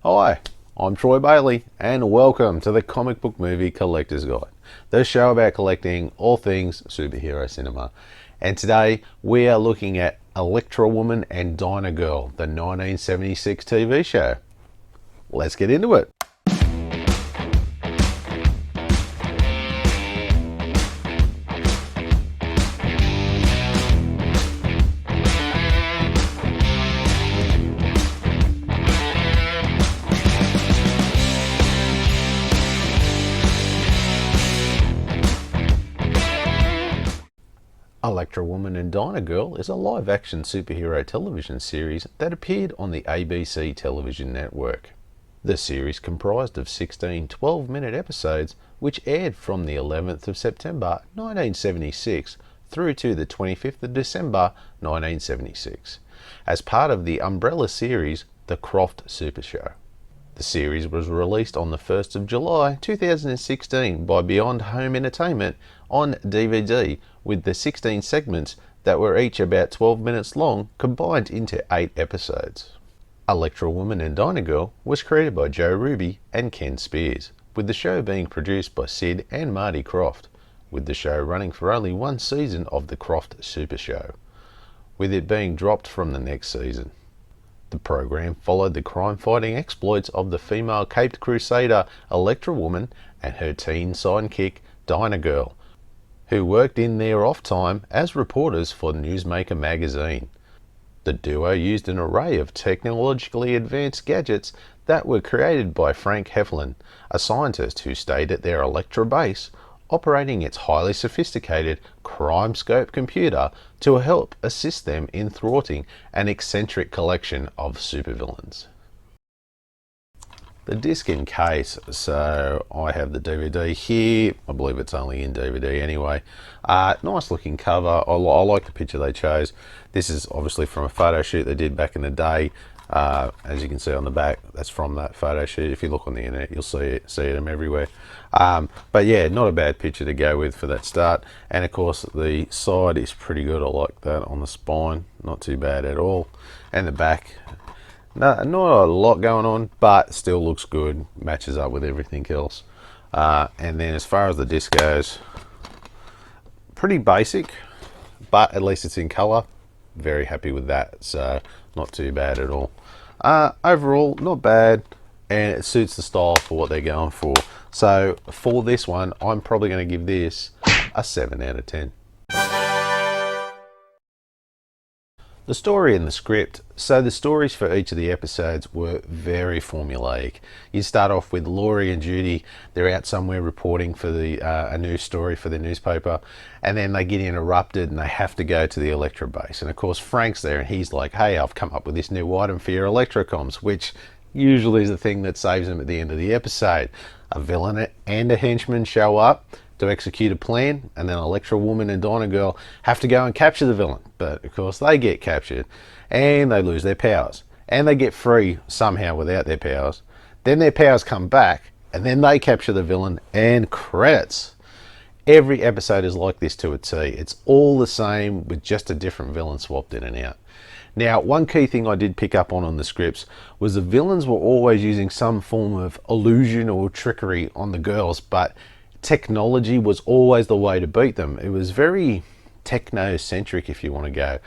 Hi, I'm Troy Bailey, and welcome to the Comic Book Movie Collector's Guide, the show about collecting all things superhero cinema. And today we are looking at Electra Woman and Dyna Girl, the 1976 TV show. Let's get into it. Electra Woman and Dyna Girl is a live-action superhero television series that appeared on the ABC television network. The series comprised of 16 12-minute episodes which aired from the 11th of September 1976 through to the 25th of December 1976 as part of the umbrella series The Krofft Supershow. The series was released on the 1st of July 2016 by Beyond Home Entertainment on DVD with the 16 segments that were each about 12 minutes long combined into 8 episodes. Electra Woman and Dyna Girl was created by Joe Ruby and Ken Spears, with the show being produced by Sid and Marty Krofft, with the show running for only one season of the Krofft Supershow, with it being dropped from the next season. The program followed the crime-fighting exploits of the female caped crusader Electra Woman and her teen sidekick Dyna Girl, who worked in their off time as reporters for Newsmaker Magazine. The duo used an array of technologically advanced gadgets that were created by Frank Heflin, a scientist who stayed at their ElectraBase, operating its highly sophisticated CrimeScope computer to help assist them in thwarting an eccentric collection of supervillains. The disc in case, so I have the DVD here. I believe it's only in DVD anyway. Nice looking cover. I like the picture they chose. This is obviously from a photo shoot they did back in the day. As you can see on the back, that's from that photo shoot. If you look on the internet, you'll see them everywhere. But yeah, not a bad picture to go with for that start. And of course, the side is pretty good. I like that on the spine, not too bad at all. And the back, not a lot going on, but still looks good. Matches up with everything else. And then as far as the disc goes, pretty basic, but at least it's in color. Very happy with that, so not too bad at all. Overall, not bad, and it suits the style for what they're going for. So for this one, I'm probably going to give this a 7 out of 10. The story and the script. So the stories for each of the episodes were very formulaic. You start off with Laurie and Judy. They're out somewhere reporting for a news story for the newspaper, and then they get interrupted and they have to go to the ElectraBase. And of course Frank's there and he's like, hey, I've come up with this new item for your Electracoms, which usually is the thing that saves them at the end of the episode. A villain and a henchman show up to execute a plan, and then Electra Woman and Dyna Girl have to go and capture the villain. But of course they get captured and they lose their powers, and they get free somehow without their powers. Then their powers come back and then they capture the villain, and credits. Every episode is like this to a T. It's all the same with just a different villain swapped in and out. Now, one key thing I did pick up on the scripts was the villains were always using some form of illusion or trickery on the girls, but technology was always the way to beat them. It was very techno-centric, if you want to go,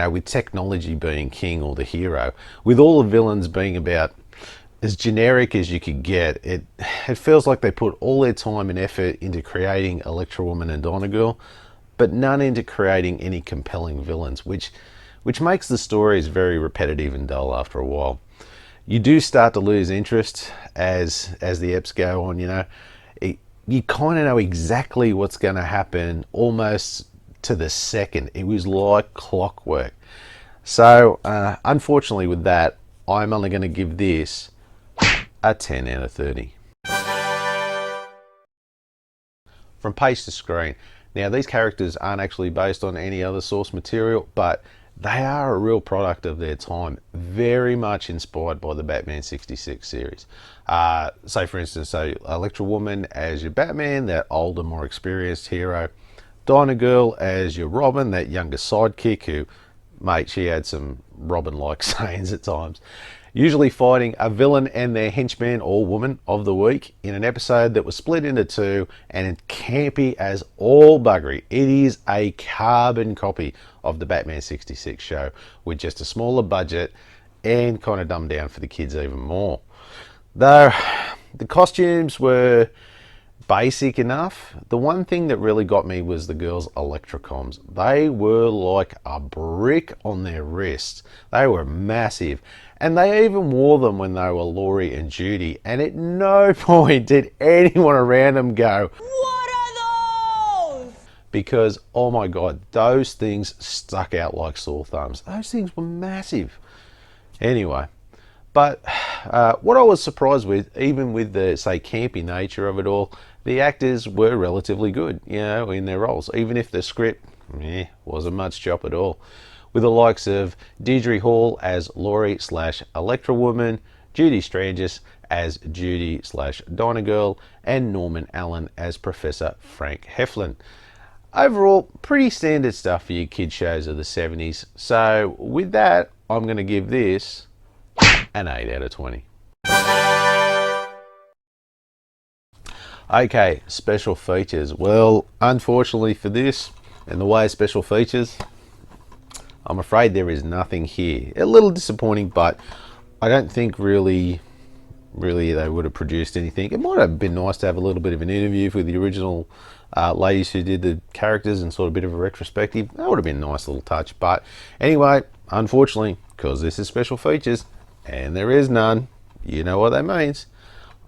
with technology being king or the hero, with all the villains being about as generic as you could get. It feels like they put all their time and effort into creating Electra Woman and Dyna Girl, but none into creating any compelling villains, which makes the stories very repetitive and dull after a while. You do start to lose interest as the eps go on. You kind of know exactly what's going to happen almost to the second. It was like clockwork. So unfortunately with that, I'm only going to give this a 10 out of 30. From page to screen. Now, these characters aren't actually based on any other source material, but they are a real product of their time, very much inspired by the Batman 66 series. Say for instance, Electra Woman as your Batman, that older, more experienced hero. Dyna Girl as your Robin, that younger sidekick who, mate, she had some Robin-like sayings at times. usually fighting a villain and their henchman or woman of the week in an episode that was split into two, and it's campy as all buggery. It is a carbon copy of the Batman 66 show with just a smaller budget and kind of dumbed down for the kids even more. Though the costumes were basic enough, the one thing that really got me was the girls' Electracoms. They were like a brick on their wrists. They were massive, and they even wore them when they were Laurie and Judy, and at no point did anyone around them go, "What are those?" Because, oh my god, those things stuck out like sore thumbs. Those things were massive. Anyway, but what I was surprised with, even with the, say, campy nature of it all, the actors were relatively good, you know, in their roles, even if the script wasn't much chop at all. With the likes of Deirdre Hall as Laurie / Electra Woman, Judy Strangis as Judy / Dyna Girl, and Norman Allen as Professor Frank Heflin. Overall, pretty standard stuff for your kid shows of the 70s. So with that, I'm going to give this an 8 out of 20. Okay, special features. Well, unfortunately for this, in the way of special features, I'm afraid there is nothing here. A little disappointing, but I don't think really they would have produced anything. It might have been nice to have a little bit of an interview with the original ladies who did the characters and sort of a bit of a retrospective. That would have been a nice little touch. But anyway, unfortunately, because this is special features and there is none, you know what that means.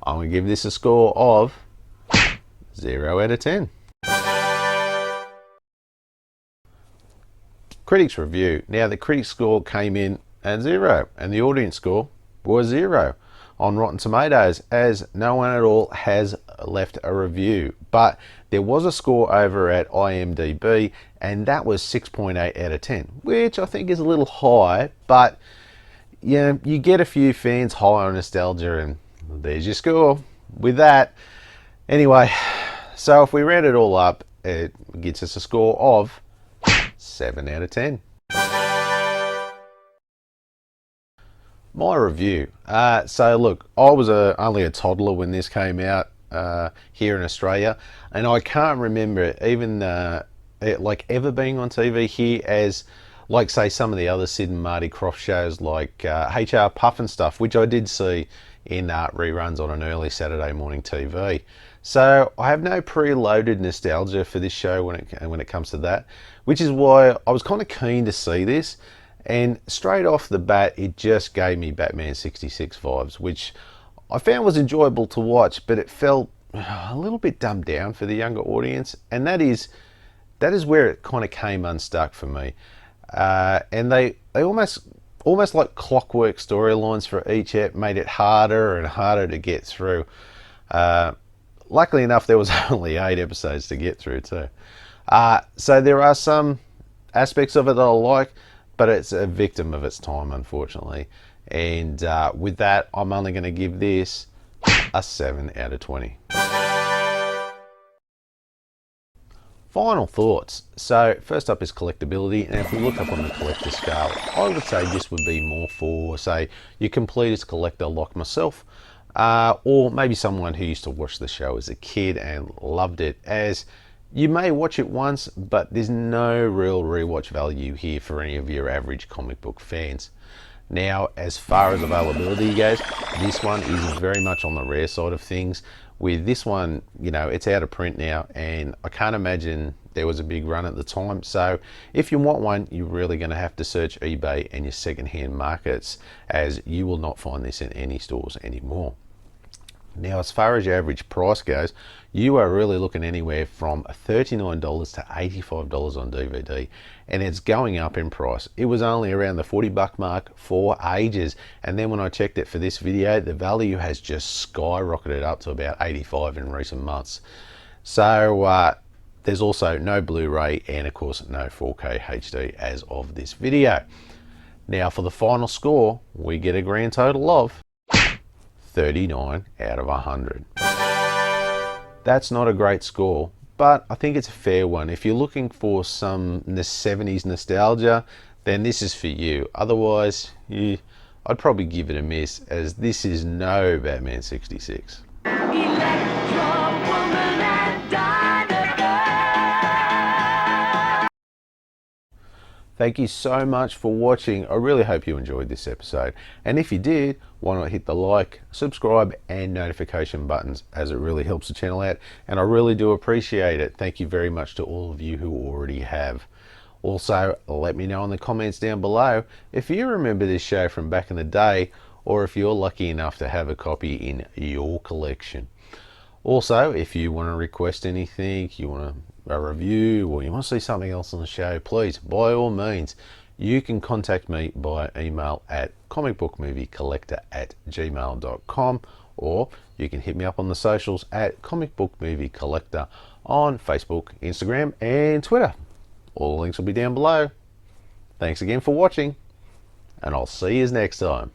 I'm going to give this a score of 0 out of 10. Critics review. Now, the critic score came in at 0 and the audience score was 0 on Rotten Tomatoes, as no one at all has left a review. But there was a score over at IMDb, and that was 6.8 out of 10, which I think is a little high, but yeah, you get a few fans high on nostalgia, and there's your score with that. Anyway, so if we round it all up, it gets us a score of 7 out of 10. My review. So look, I was only a toddler when this came out here in Australia, and I can't remember even it like ever being on TV here as like, say, some of the other Sid and Marty Krofft shows like HR Puff and stuff, which I did see in reruns on an early Saturday morning TV. So I have no preloaded nostalgia for this show when it comes to that, which is why I was kind of keen to see this. And straight off the bat, it just gave me Batman 66 vibes, which I found was enjoyable to watch, but it felt a little bit dumbed down for the younger audience. And that is where it kind of came unstuck for me. And they almost like clockwork storylines for each ep made it harder and harder to get through. Luckily enough, there was only 8 episodes to get through too. So there are some aspects of it that I like, but it's a victim of its time, unfortunately. And with that, I'm only going to give this a 7 out of 20. Final thoughts. So first up is collectability, and if we look up on the collector scale, I would say this would be more for, say, your completist collector like myself, or maybe someone who used to watch the show as a kid and loved it, as you may watch it once, but there's no real rewatch value here for any of your average comic book fans. Now, as far as availability goes, this one is very much on the rare side of things. With this one, you know, it's out of print now, and I can't imagine there was a big run at the time. So if you want one, you're really going to have to search eBay and your secondhand markets, as you will not find this in any stores anymore. Now, as far as your average price goes, you are really looking anywhere from $39 to $85 on DVD, and it's going up in price. It was only around the $40 mark for ages, and then when I checked it for this video, the value has just skyrocketed up to about $85 in recent months. So there's also no Blu-ray and of course no 4K HD as of this video. Now for the final score, we get a grand total of 39 out of 100. That's not a great score, but I think it's a fair one. If you're looking for some 70s nostalgia, then this is for you. Otherwise, I I'd probably give it a miss, as this is no Batman 66. Electra Woman and Dyna Girl. Thank you so much for watching. I really hope you enjoyed this episode. And if you did, why not hit the like, subscribe and notification buttons, as it really helps the channel out. And I really do appreciate it. Thank you very much to all of you who already have. Also, let me know in the comments down below if you remember this show from back in the day, or if you're lucky enough to have a copy in your collection. Also, if you want to request anything, you want a review, or you want to see something else on the show, please, by all means, you can contact me by email at comicbookmoviecollector@gmail.com, or you can hit me up on the socials at comicbookmoviecollector on Facebook, Instagram and Twitter. All the links will be down below. Thanks again for watching, and I'll see you next time.